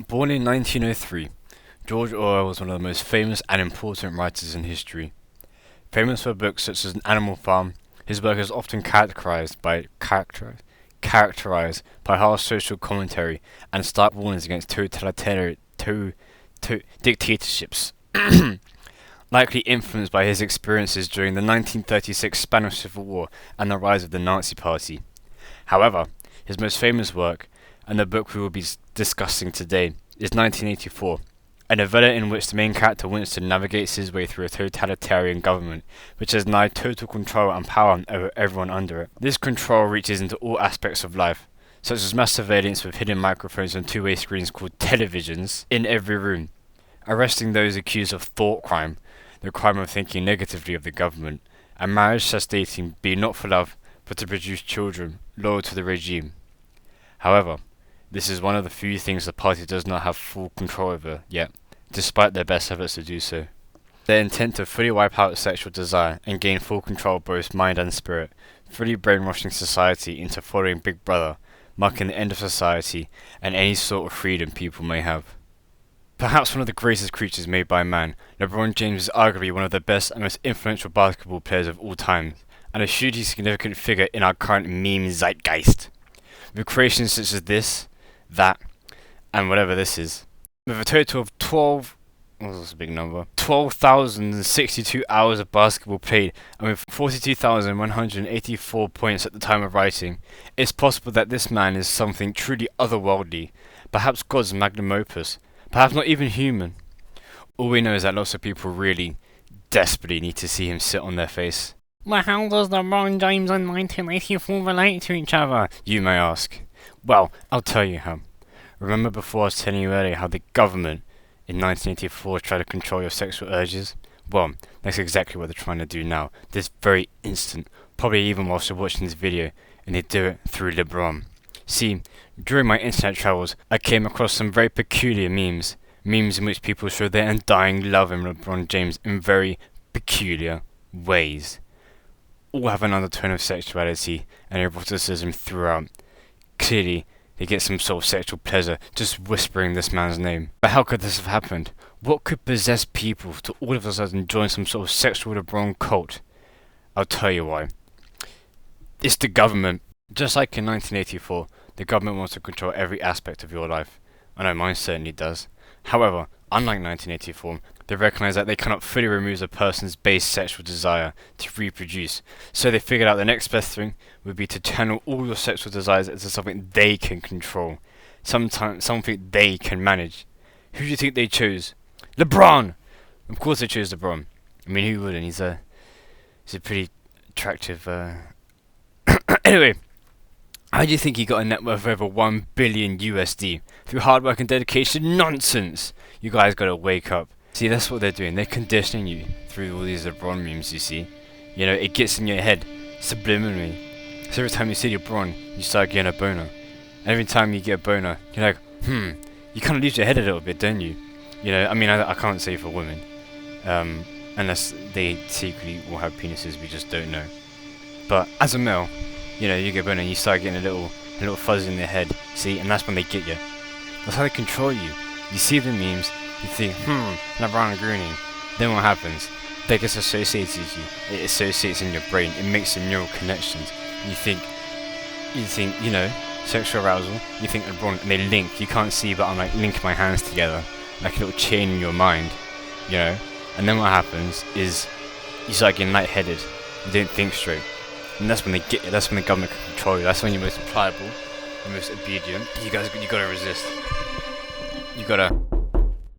Born in 1903, George Orwell was one of the most famous and important writers in history. Famous for books such as Animal Farm, his work is often characterized by harsh social commentary and stark warnings against dictatorships, likely influenced by his experiences during the 1936 Spanish Civil War and the rise of the Nazi Party. However, his most famous work, and the book we will be discussing today, is 1984, a novella in which the main character Winston navigates his way through a totalitarian government which has nigh total control and power over everyone under it. This control reaches into all aspects of life, such as mass surveillance with hidden microphones and two-way screens called televisions in every room, arresting those accused of thought crime, the crime of thinking negatively of the government, and marriage stating be not for love but to produce children loyal to the regime. However, this is one of the few things the party does not have full control over yet, despite their best efforts to do so. Their intent to fully wipe out sexual desire and gain full control of both mind and spirit, fully brainwashing society into following Big Brother, marking the end of society and any sort of freedom people may have. Perhaps one of the greatest creatures made by man, LeBron James is arguably one of the best and most influential basketball players of all time, and a hugely significant figure in our current meme zeitgeist. With creations such as this, that, and whatever this is. With a total of 12,062 hours of basketball played, and with 42,184 points at the time of writing, it's possible that this man is something truly otherworldly, perhaps God's magnum opus, perhaps not even human. All we know is that lots of people really, desperately need to see him sit on their face. But how does LeBron James and 1984 relate to each other? You may ask. Well, I'll tell you how. Remember before I was telling you earlier how the government in 1984 tried to control your sexual urges? Well, that's exactly what they're trying to do now, this very instant, probably even whilst you're watching this video, and they do it through LeBron. See, during my internet travels, I came across some very peculiar memes in which people show their undying love in LeBron James in very peculiar ways. All have an undertone of sexuality and eroticism throughout. Clearly, they get some sort of sexual pleasure just whispering this man's name. But how could this have happened? What could possess people to all of a sudden join some sort of sexual LeBron cult? I'll tell you why. It's the government. Just like in 1984, the government wants to control every aspect of your life. I know mine certainly does. However, unlike 1984, they recognize that they cannot fully remove a person's base sexual desire to reproduce, so they figured out the next best thing would be to channel all your sexual desires into something they can control, something they can manage. Who do you think they chose? LeBron! Of course they chose LeBron. I mean, who wouldn't? He's a pretty attractive, Anyway, how do you think he got a net worth of over 1 billion USD? Through hard work and dedication? Nonsense! You guys gotta wake up. See, that's what they're doing. They're conditioning you through all these LeBron memes, you see. You know, it gets in your head subliminally. So every time you see LeBron, you start getting a boner. And every time you get a boner, you're like, you kind of lose your head a little bit, don't you? You know, I mean, I can't say for women. Unless they secretly will have penises, we just don't know. But as a male, you know, you get a boner and you start getting a little fuzz in their head, see? And that's when they get you. That's how they control you. You see the memes, you think, LeBron Gooning. Then what happens? That gets associated with you. It associates in your brain. It makes the neural connections. You think, you know, sexual arousal. You think LeBron, and they link. You can't see, but I'm like linking my hands together, like a little chain in your mind, you know. And then what happens is you start getting lightheaded. You don't think straight, and that's when they get you. That's when the government can control you. That's when you're most pliable, you're most obedient. You gotta resist. You gotta